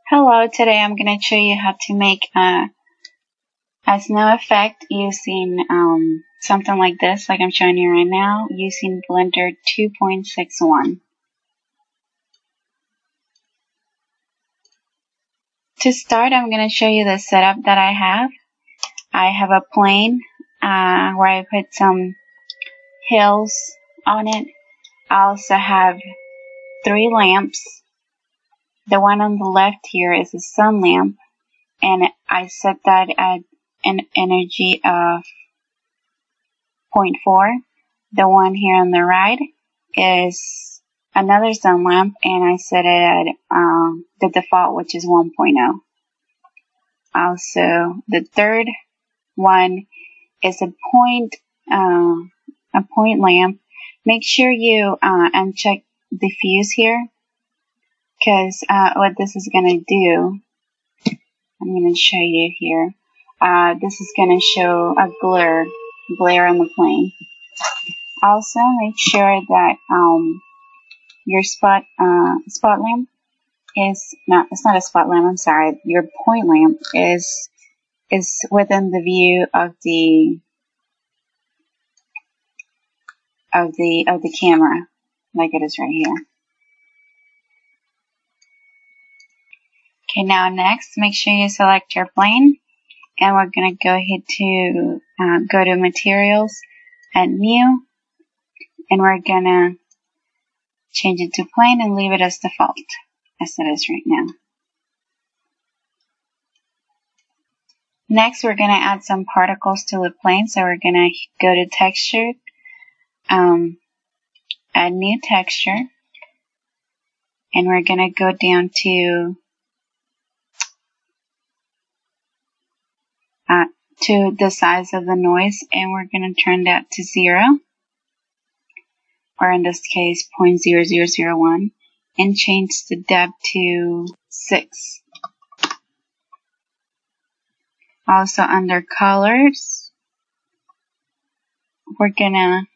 Hello, today I'm going to show you how to make a snow effect using something like this, like I'm showing you right now, using Blender 2.61. To start, I'm going to show you the setup that I have. I have a plane where I put some hills on it. I also have 3 lamps. The one on the left here is a sun lamp, and I set that at an energy of 0.4. The one here on the right is another sun lamp, and I set it at the default, which is 1.0. Also, the third one is a point lamp. Make sure you uncheck the fuse here, because what this is going to do, I'm going to show you here. This is going to show a glare on the plane. Also, make sure that your spot lamp is not. It's not a spot lamp. I'm sorry. Your point lamp is within the view of the camera, like it is right here. Okay. Now next, make sure you select your plane, and we're gonna go ahead to go to Materials and New, and we're gonna change it to plane and leave it as default, as it is right now. Next, we're going to add some particles to the plane. So we're going to go to Texture, add New Texture, and we're going to go down to the size of the noise, and we're going to turn that to 0, or in this case 0.0001, and change the depth to 6. Also under colors, we're gonna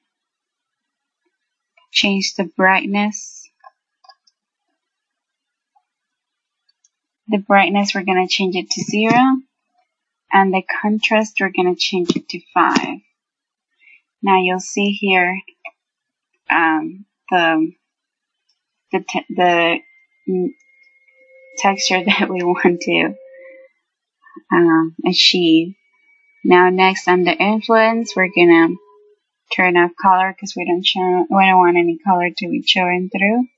change the brightness. The brightness, we're gonna change it to 0, and the contrast, we're gonna change it to 5. Now you'll see here the texture that we want to achieve. Now next, under influence, we're gonna turn off color because we don't want any color to be showing through.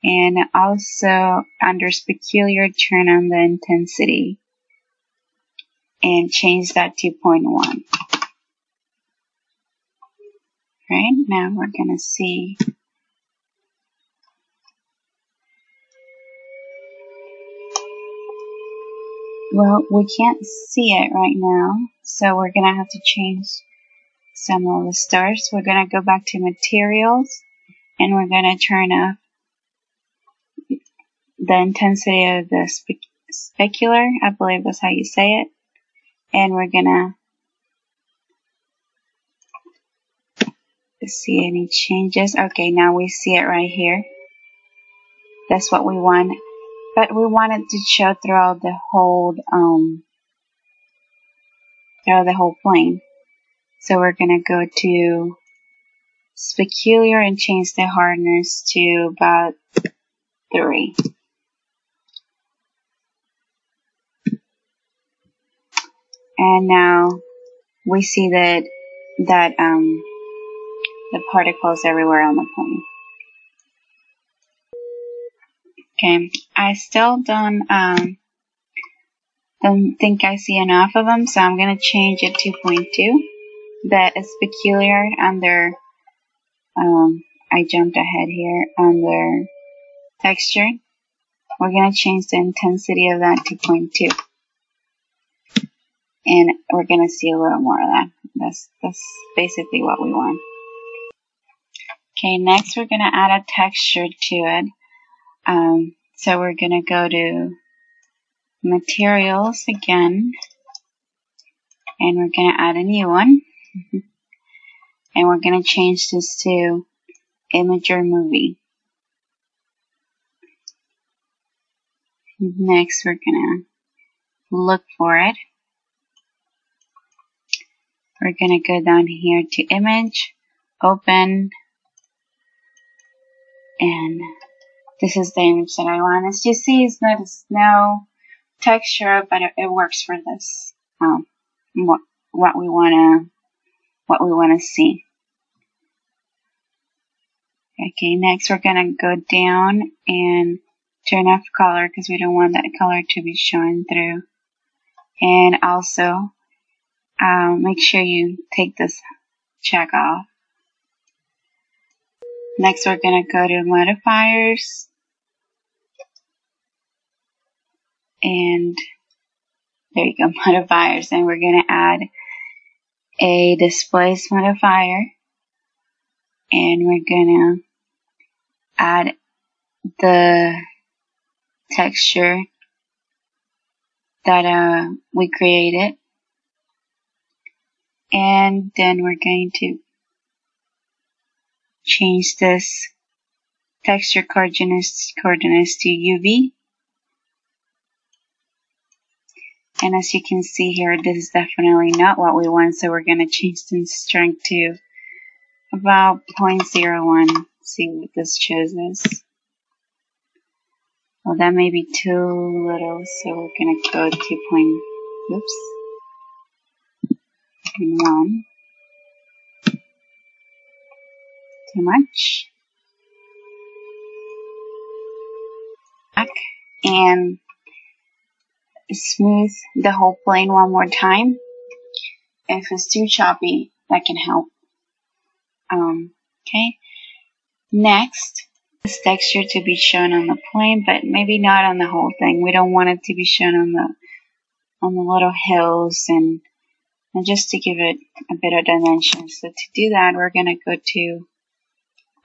And also under specular, turn on the intensity and change that to 0.1. Right, now we're gonna see. Well, we can't see it right now, so we're going to have to change some of the stars. We're going to go back to Materials, and we're going to turn up the intensity of the specular. I believe that's how you say it. And we're going to see any changes. Okay, now we see it right here. That's what we want. But we want it to show throughout the whole plane. So we're gonna go to specular and change the hardness to about 3. And now we see that the particles everywhere on the plane. Okay, I still don't think I see enough of them, so I'm going to change it to 0.2. That is specular under, I jumped ahead here, under texture. We're going to change the intensity of that to 0.2. And we're going to see a little more of that. That's basically what we want. Okay, next we're going to add a texture to it. So we're going to go to Materials again, and we're going to add a new one. And we're going to change this to Image or Movie. Next, we're gonna look for it. We're gonna go down here to image, open, and this is the image that I want. As you see, it's not a snow texture, but it works for this. What we wanna see. Okay, next we're gonna go down and turn off color because we don't want that color to be showing through. And also, make sure you take this check off. Next, we're gonna go to modifiers. And there you go, modifiers. And we're gonna add a displace modifier. And we're gonna add the texture that we created, and then we're going to change this texture coordinates to UV. And as you can see here, this is definitely not what we want, so we're going to change the strength to about 0.01. See what this shows us. Well, that may be too little, so we're going to go to 1. Too much. Back and smooth the whole plane one more time. If it's too choppy, that can help. Okay. Next, this texture to be shown on the plane, but maybe not on the whole thing. We don't want it to be shown on the little hills and just to give it a bit of dimension. So to do that, we're gonna go to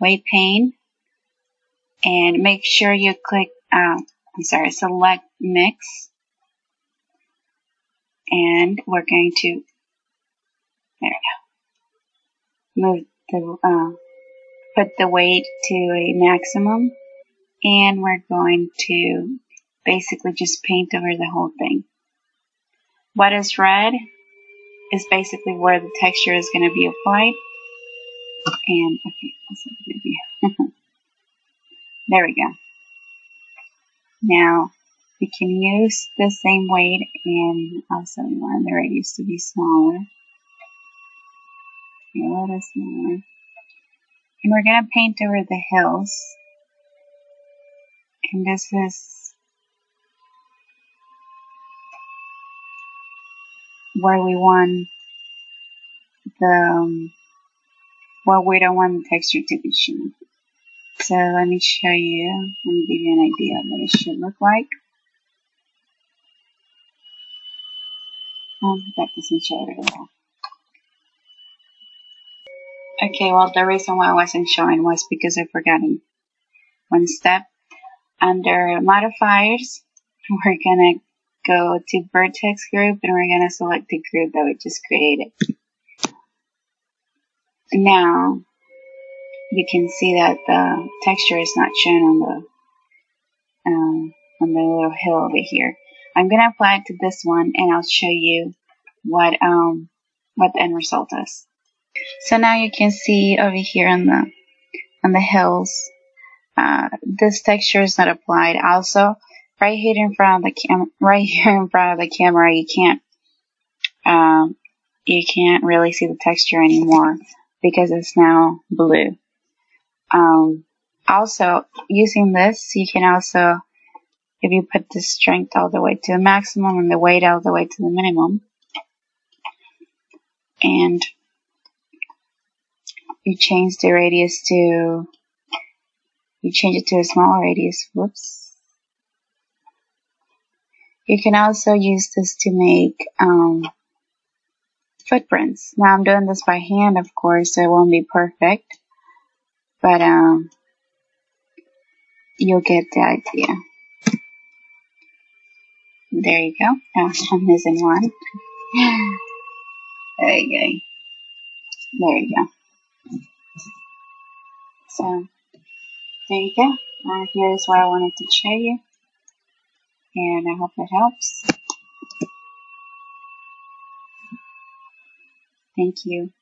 Weight Pane and make sure you click. Select Mix, and we're going to move the put the weight to a maximum, and we're going to basically just paint over the whole thing. What is red is basically where the texture is going to be applied. And okay, that's a good view. There we go. Now we can use the same weight, and also we want the radius to be smaller. A little smaller. And we're going to paint over the hills. And this is where we want where we don't want the texture to be shown. So let me show you, let me give you an idea of what it should look like. That doesn't show it at all. Okay, well, the reason why I wasn't showing was because I forgot one step. Under modifiers, we're gonna go to vertex group, and we're gonna select the group that we just created. Now you can see that the texture is not shown on the little hill over here. I'm gonna apply it to this one, and I'll show you what the end result is. So now you can see over here on the hills, this texture is not applied. Also, right here in front of the camera, you can't really see the texture anymore because it's now blue. Also, using this, you can also, if you put the strength all the way to the maximum and the weight all the way to the minimum, and you change the radius to, you change it to a smaller radius, whoops. You can also use this to make footprints. Now I'm doing this by hand, of course, so it won't be perfect, but you'll get the idea. There you go. Oh, I'm missing one. There you go. There you go. So, there you go. Here's what I wanted to show you. And I hope that helps. Thank you.